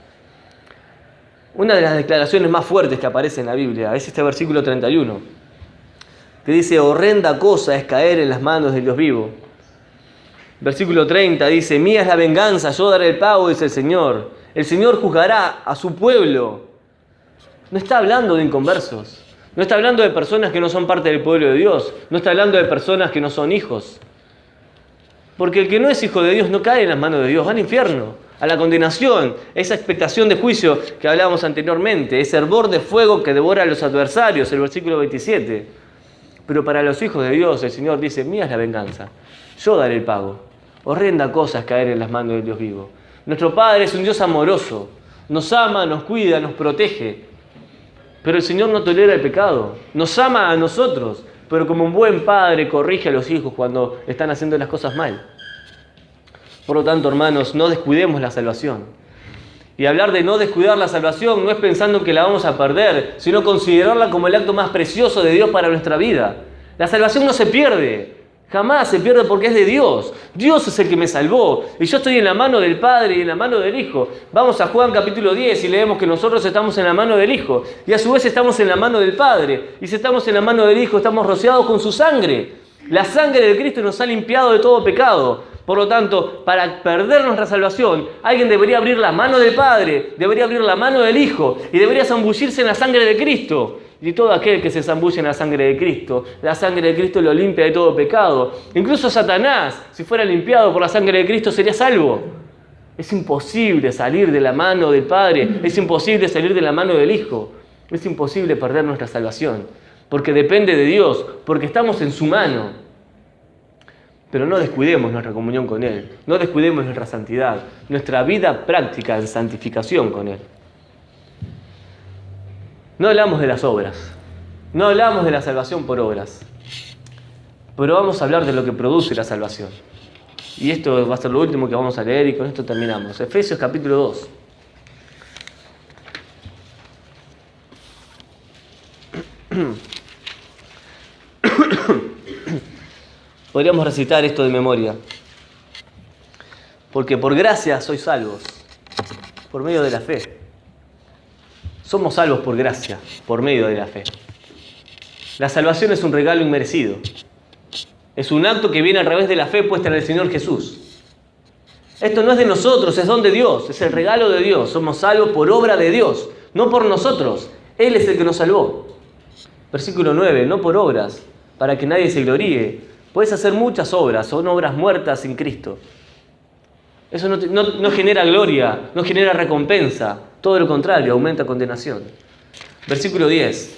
Una de las declaraciones más fuertes que aparece en la Biblia es este versículo 31. Que dice, horrenda cosa es caer en las manos del Dios vivo. Versículo 30 dice, mía es la venganza, yo daré el pago, dice el Señor. El Señor juzgará a su pueblo. No está hablando de inconversos. No está hablando de personas que no son parte del pueblo de Dios. No está hablando de personas que no son hijos. Porque el que no es hijo de Dios no cae en las manos de Dios, va al infierno, a la condenación, esa expectación de juicio que hablábamos anteriormente, ese hervor de fuego que devora a los adversarios, el versículo 27. Pero para los hijos de Dios, el Señor dice, mía es la venganza, yo daré el pago. Horrenda cosa es caer en las manos del Dios vivo. Nuestro Padre es un Dios amoroso, nos ama, nos cuida, nos protege. Pero el Señor no tolera el pecado, nos ama a nosotros, pero como un buen padre corrige a los hijos cuando están haciendo las cosas mal. Por lo tanto, hermanos, no descuidemos la salvación. Y hablar de no descuidar la salvación no es pensando que la vamos a perder, sino considerarla como el acto más precioso de Dios para nuestra vida. La salvación no se pierde, jamás se pierde porque es de Dios. Dios es el que me salvó y yo estoy en la mano del Padre y en la mano del Hijo. Vamos a Juan capítulo 10 y leemos que nosotros estamos en la mano del Hijo y a su vez estamos en la mano del Padre. Y si estamos en la mano del Hijo, estamos rociados con su sangre. La sangre de Cristo nos ha limpiado de todo pecado. Por lo tanto, para perder nuestra salvación, alguien debería abrir la mano del Padre, debería abrir la mano del Hijo y debería zambullirse en la sangre de Cristo. Y todo aquel que se zambulle en la sangre de Cristo lo limpia de todo pecado. Incluso Satanás, si fuera limpiado por la sangre de Cristo, sería salvo. Es imposible salir de la mano del Padre, es imposible salir de la mano del Hijo. Es imposible perder nuestra salvación, porque depende de Dios, porque estamos en su mano. Pero no descuidemos nuestra comunión con Él, no descuidemos nuestra santidad, nuestra vida práctica en santificación con Él. No hablamos de las obras, no hablamos de la salvación por obras, pero vamos a hablar de lo que produce la salvación. Y esto va a ser lo último que vamos a leer y con esto terminamos. Efesios capítulo 2. Podríamos recitar esto de memoria. Porque por gracia sois salvos, por medio de la fe. Somos salvos por gracia, por medio de la fe. La salvación es un regalo inmerecido. Es un acto que viene a través de la fe puesta en el Señor Jesús. Esto no es de nosotros, es don de Dios, es el regalo de Dios. Somos salvos por obra de Dios, no por nosotros. Él es el que nos salvó. Versículo 9, no por obras, para que nadie se gloríe. Puedes hacer muchas obras, son obras muertas sin Cristo. Eso no genera gloria, no genera recompensa. Todo lo contrario, aumenta condenación. Versículo 10.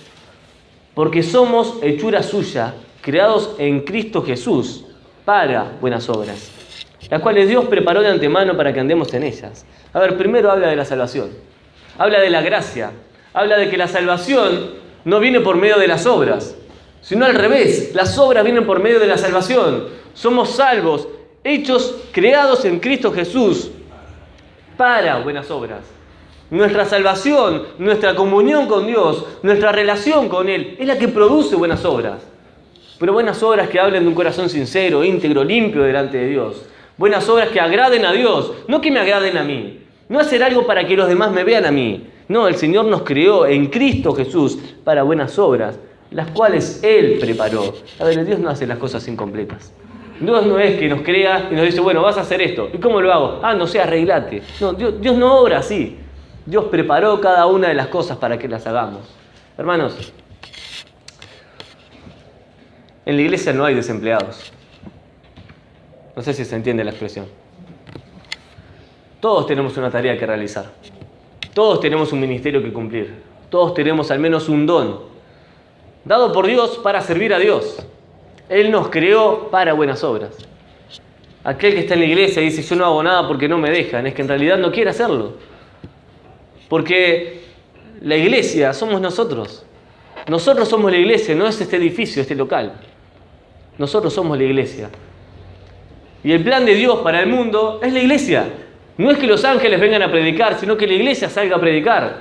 Porque somos hechura suya, creados en Cristo Jesús, para buenas obras, las cuales Dios preparó de antemano para que andemos en ellas. A ver, primero habla de la salvación. Habla de la gracia. Habla de que la salvación no viene por medio de las obras, sino al revés. Las obras vienen por medio de la salvación. Somos salvos, hechos, creados en Cristo Jesús para buenas obras. Nuestra salvación, nuestra comunión con Dios, nuestra relación con Él es la que produce buenas obras. Pero buenas obras que hablen de un corazón sincero, íntegro, limpio delante de Dios. Buenas obras que agraden a Dios, no que me agraden a mí. No hacer algo para que los demás me vean a mí. No, el Señor nos creó en Cristo Jesús para buenas obras, las cuales Él preparó. A ver, Dios no hace las cosas incompletas. Dios no es que nos crea y nos dice, bueno, vas a hacer esto. ¿Y cómo lo hago? No sé, arreglate. No, Dios no obra así. Dios preparó cada una de las cosas para que las hagamos. Hermanos, en la iglesia no hay desempleados. No sé si se entiende la expresión. Todos tenemos una tarea que realizar. Todos tenemos un ministerio que cumplir. Todos tenemos al menos un don dado por Dios para servir a Dios. Él nos creó para buenas obras. Aquel que está en la iglesia y dice, yo no hago nada porque no me dejan, es que en realidad no quiere hacerlo. Porque la iglesia somos nosotros. Nosotros somos la iglesia, no es este edificio, este local. Nosotros somos la iglesia. Y el plan de Dios para el mundo es la iglesia. No es que los ángeles vengan a predicar, sino que la iglesia salga a predicar.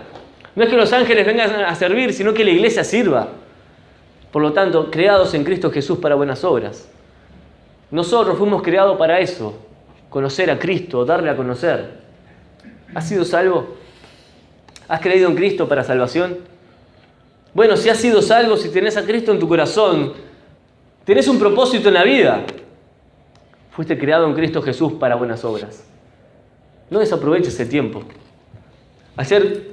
No es que los ángeles vengan a servir, sino que la iglesia sirva. Por lo tanto, creados en Cristo Jesús para buenas obras. Nosotros fuimos creados para eso. Conocer a Cristo, darle a conocer. ¿Has sido salvo? ¿Has creído en Cristo para salvación? Bueno, si has sido salvo, si tenés a Cristo en tu corazón, tenés un propósito en la vida. Fuiste creado en Cristo Jesús para buenas obras. No desaproveches el tiempo. Ayer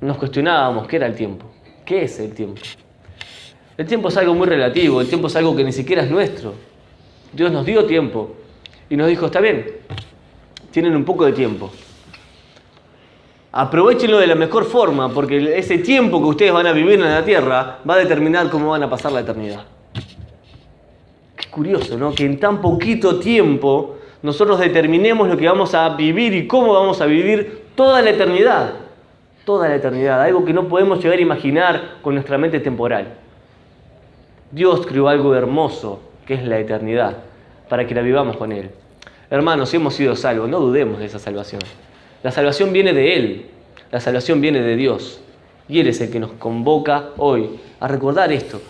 nos cuestionábamos qué era el tiempo. ¿Qué es el tiempo? El tiempo es algo muy relativo, el tiempo es algo que ni siquiera es nuestro. Dios nos dio tiempo y nos dijo, está bien, tienen un poco de tiempo. Aprovechenlo de la mejor forma, porque ese tiempo que ustedes van a vivir en la tierra va a determinar cómo van a pasar la eternidad. Qué curioso, ¿no? Que en tan poquito tiempo nosotros determinemos lo que vamos a vivir y cómo vamos a vivir toda la eternidad. Toda la eternidad, algo que no podemos llegar a imaginar con nuestra mente temporal. Dios creó algo hermoso, que es la eternidad, para que la vivamos con Él. Hermanos, si hemos sido salvos, no dudemos de esa salvación. La salvación viene de Él, la salvación viene de Dios. Y Él es el que nos convoca hoy a recordar esto.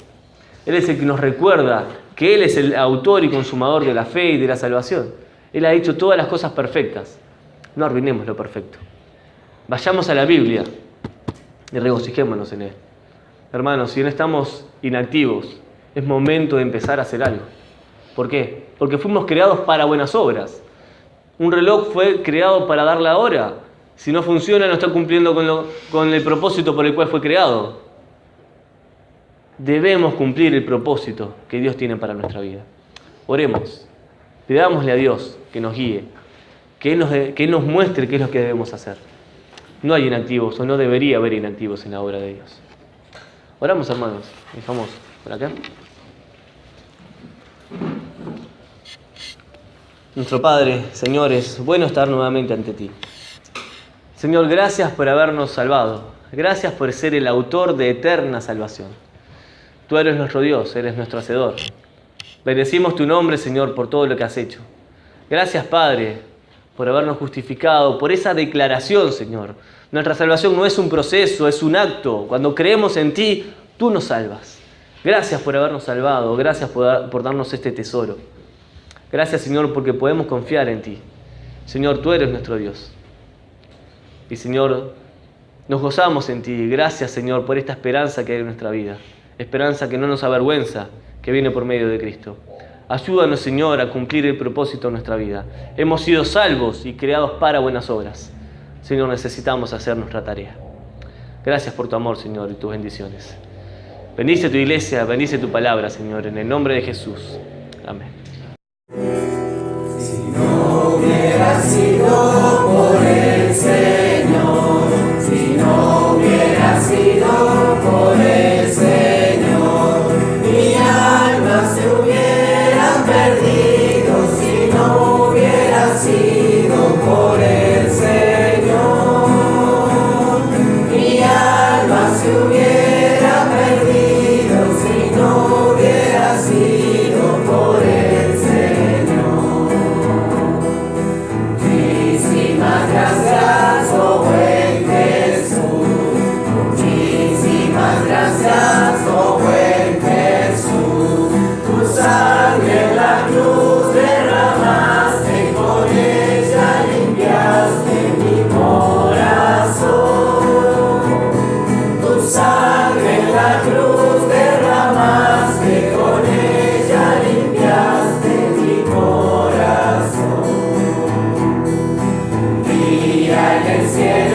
Él es el que nos recuerda que Él es el autor y consumador de la fe y de la salvación. Él ha hecho todas las cosas perfectas. No arruinemos lo perfecto. Vayamos a la Biblia y regocijémonos en Él. Hermanos, si no estamos inactivos, es momento de empezar a hacer algo. ¿Por qué? Porque fuimos creados para buenas obras. Un reloj fue creado para dar la hora. Si no funciona, no está cumpliendo con el propósito por el cual fue creado. Debemos cumplir el propósito que Dios tiene para nuestra vida. Oremos. Pidámosle a Dios que nos guíe, que Él nos muestre qué es lo que debemos hacer. No hay inactivos, o no debería haber inactivos en la obra de Dios. Oramos, hermanos. Dejamos por acá. Nuestro Padre, Señor, es bueno estar nuevamente ante ti. Señor, gracias por habernos salvado. Gracias por ser el autor de eterna salvación. Tú eres nuestro Dios, eres nuestro Hacedor. Bendecimos tu nombre, Señor, por todo lo que has hecho. Gracias, Padre, por habernos justificado, por esa declaración, Señor. Nuestra salvación no es un proceso, es un acto. Cuando creemos en ti, tú nos salvas. Gracias por habernos salvado, gracias por darnos este tesoro. Gracias, Señor, porque podemos confiar en ti. Señor, tú eres nuestro Dios. Y, Señor, nos gozamos en ti. Gracias, Señor, por esta esperanza que hay en nuestra vida. Esperanza que no nos avergüenza, que viene por medio de Cristo. Ayúdanos, Señor, a cumplir el propósito de nuestra vida. Hemos sido salvos y creados para buenas obras. Señor, necesitamos hacer nuestra tarea. Gracias por tu amor, Señor, y tus bendiciones. Bendice tu iglesia, bendice tu palabra, Señor, en el nombre de Jesús. Amén. Si no hubiera sido gracias, oh buen Jesús. Muchísimas gracias, oh buen Jesús. Tu sangre en la cruz derramaste, con ella limpiaste mi corazón. Tu sangre en la cruz derramaste, con ella limpiaste mi corazón. Un día en el cielo